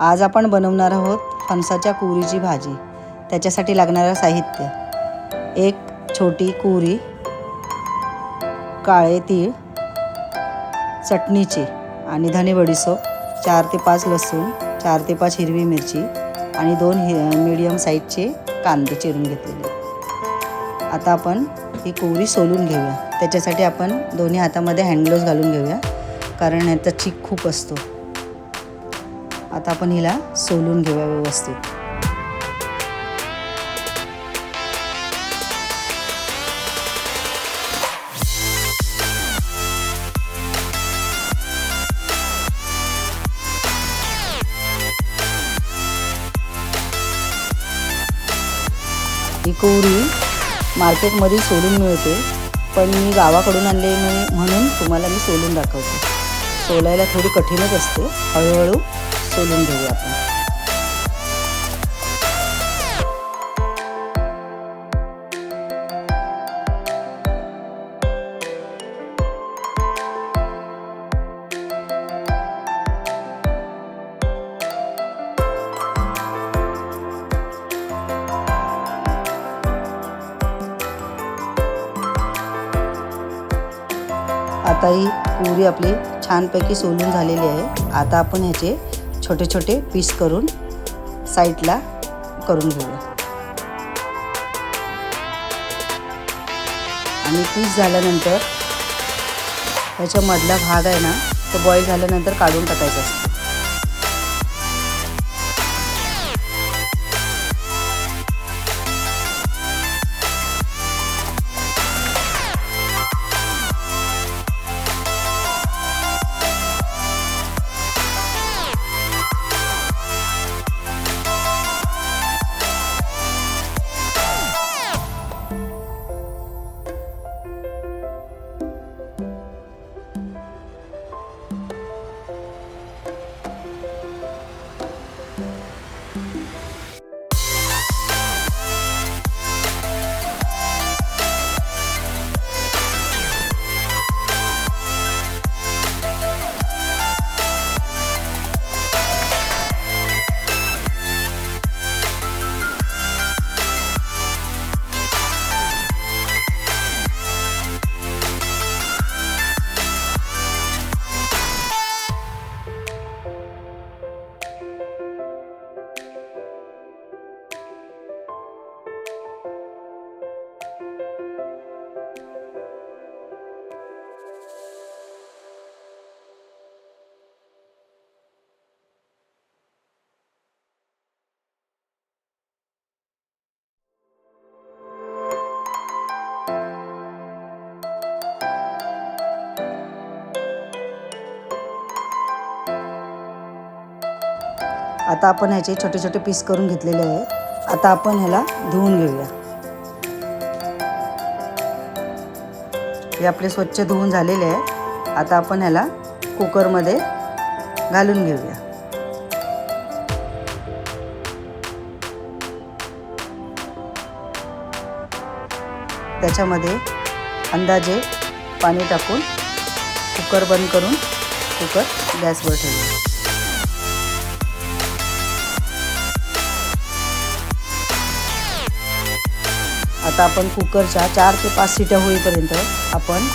आज आपण बनवणार आहोत फणसाच्या कुवरीची भाजी। त्याच्यासाठी लागणारे साहित्य: एक छोटी कुवरी, काळे तीळ, चटणीची आणि धने बडीशेप, 4 ते 5 लसूण, 4 ते 5 हिरवी मिरची आणि 2 मीडियम साईजचे कांदे चिरून घेतलेले। आता आपण ही कुवरी सोलून घेऊया। त्याच्यासाठी आपण दोन्ही हातामध्ये हँड ग्लोव्ज घालून घेऊया, कारण याचा चीक खूप असतो। आता आपण हिला सोलून घेऊया व्यवस्थित। ही कुवरी मार्केटमध्ये सोलून मिळते, पण मी गावाकडून आणले म्हणून तुम्हाला मी सोलून दाखवते। सोलायला थोडी कठीणच असते, हळूहळू सोलून घेऊया आपण। आता ही कुवरी आपली छानपैकी सोलून झालेली आहे। आता आपण ह्याचे छोटे छोटे पीस करून साईडला करून घेऊया। आणि पीस झाल्यानंतर ह्याचा मधला भाग आहे ना, तो बॉईल झाल्यानंतर काढून टाकायचा असतो। आता आपण ह्याचे छोटे छोटे पीस करून घेतलेले आहेत। आता आपण ह्याला धुवून घेऊया। हे आपले स्वच्छ धुवून झालेले आहे। आता आपण ह्याला कुकरमध्ये घालून घेऊया। त्याच्यामध्ये अंदाजे पाणी टाकून कुकर बंद करून कुकर गॅसवर ठेवूया। आता आपण कुकरच्या 4 ते 5 शिट्या होईपर्यंत आपण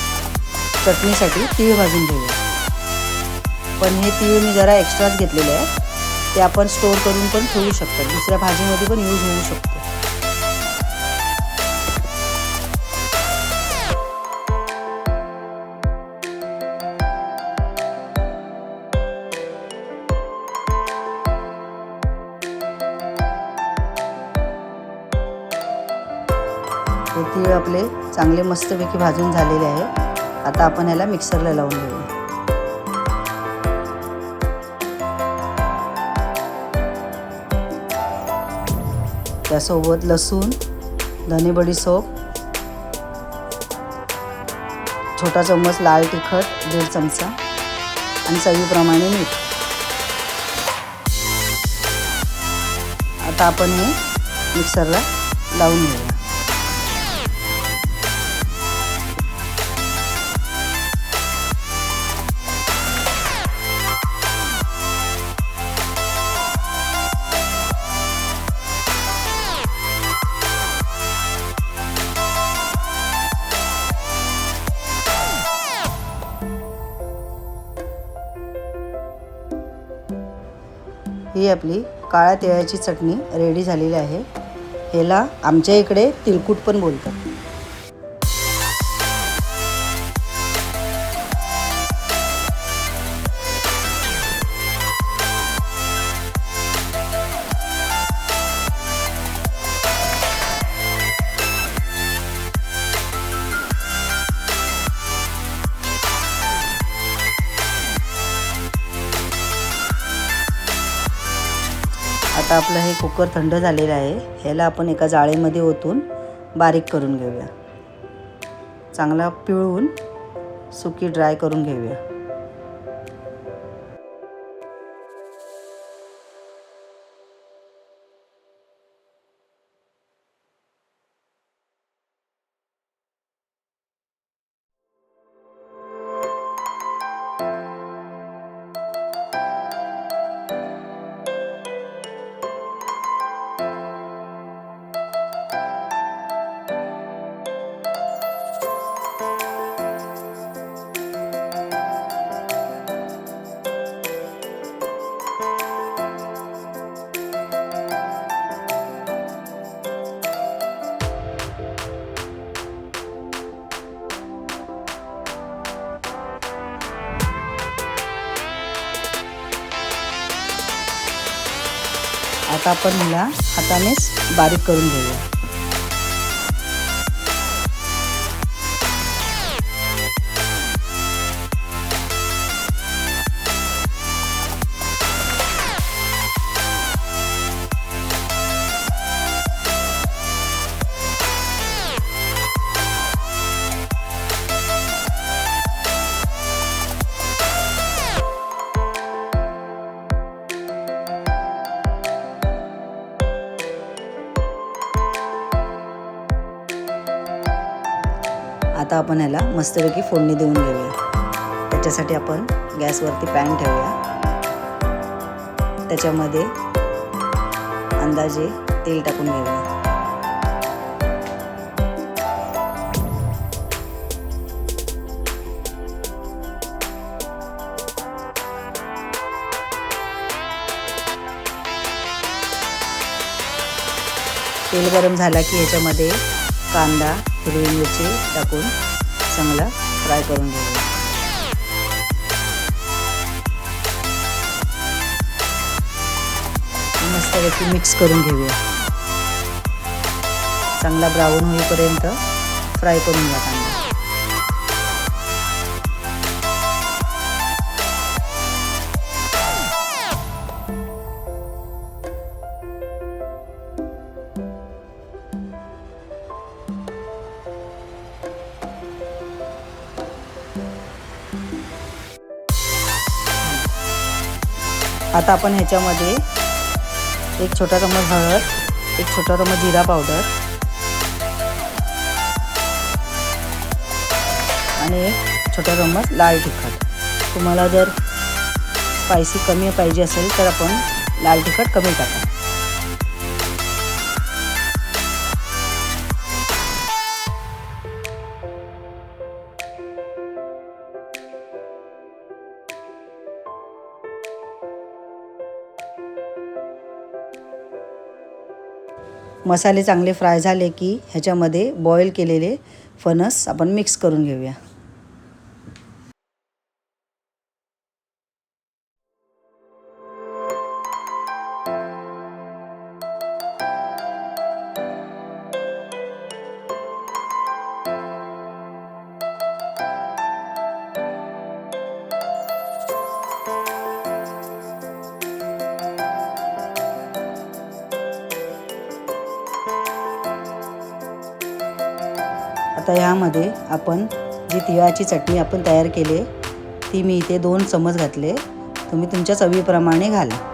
चटणीसाठी तीळ भाजून घेऊया। पण हे तीळ मी जरा एक्स्ट्राच घेतलेले आहे, ते आपण स्टोर करून पण ठेवू शकतो, दुसऱ्या भाजीमध्ये पण यूज होऊ शकतो। हे तीळ आपले चांगले मस्तपैकी भाजून झालेले आहे। आता आपण याला मिक्सरला लावून घेऊया। त्यासोबत लसूण, धने बडीशेप, छोटा चम्मच लाल तिखट, 1.5 चमचा आणि चवीप्रमाणे मीठ। आता आपण हे मिक्सरला लावून घेऊया। ही आपली काळ्या तिळाची चटणी रेडी झालेली आहे. ह्याला आमच्या इकडे तिळकुट पण बोलतात. आता आपलं हे कुकर थंड झालेलं आहे. ह्याला आपण एका जाळीमध्ये ओतून बारीक करून घेऊया. चांगला पिळून सुकी ड्राय करून घेऊया. आता आपण ह्याला हातानेच बारीक करून घेऊया. आता आपण ह्याला मस्तपैकी फोडणी देऊन घेऊया. त्याच्यासाठी आपण गॅसवरती पॅन ठेवूया. त्याच्यामध्ये अंदाजे तेल टाकून घेऊया. तेल गरम झाला की ह्याच्यामध्ये कांदा, हिरवी मिरची टाकून चांगला फ्राय करून घेऊया. मस्तपैकी मिक्स करून घेऊया. चांगला ब्राऊन होईपर्यंत फ्राय करून घ्या कांदा. आता आपण ह्याच्यामध्ये एक छोटा चम्मच हळद, एक छोटा चम्मच जिरा पावडर आणि एक छोटा चम्मच लाल तिखट. तुम्हाला जर स्पायसी कमी पाहिजे असेल तर आपण लाल तिखट कमी टाका. मसाले चांगले फ्राय झाले की ह्याच्यामध्ये बॉईल केलेले फणस आपण मिक्स करून घेऊया. आता ह्यामध्ये आपण जी तिळाची चटणी आपण तयार केली ती मी इथे 2 चमच घातले. तुम्ही तुमच्या चवीप्रमाणे घाला.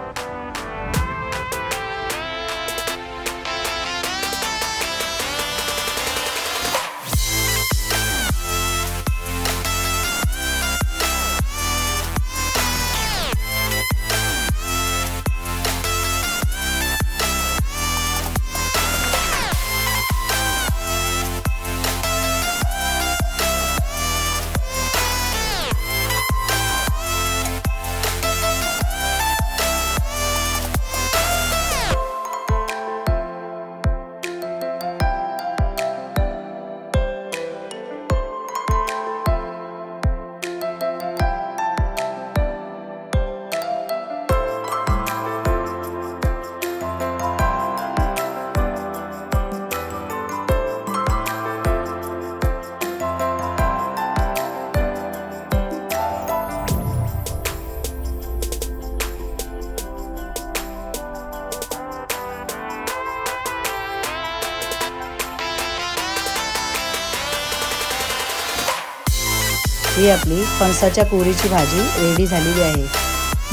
ही आपली फणसाच्या कोहरीची भाजी रेडी झालेली आहे.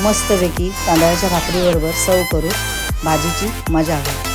मस्तपैकी तांदळाच्या भाकरीबरोबर सर्व करू भाजीची मजा आहे.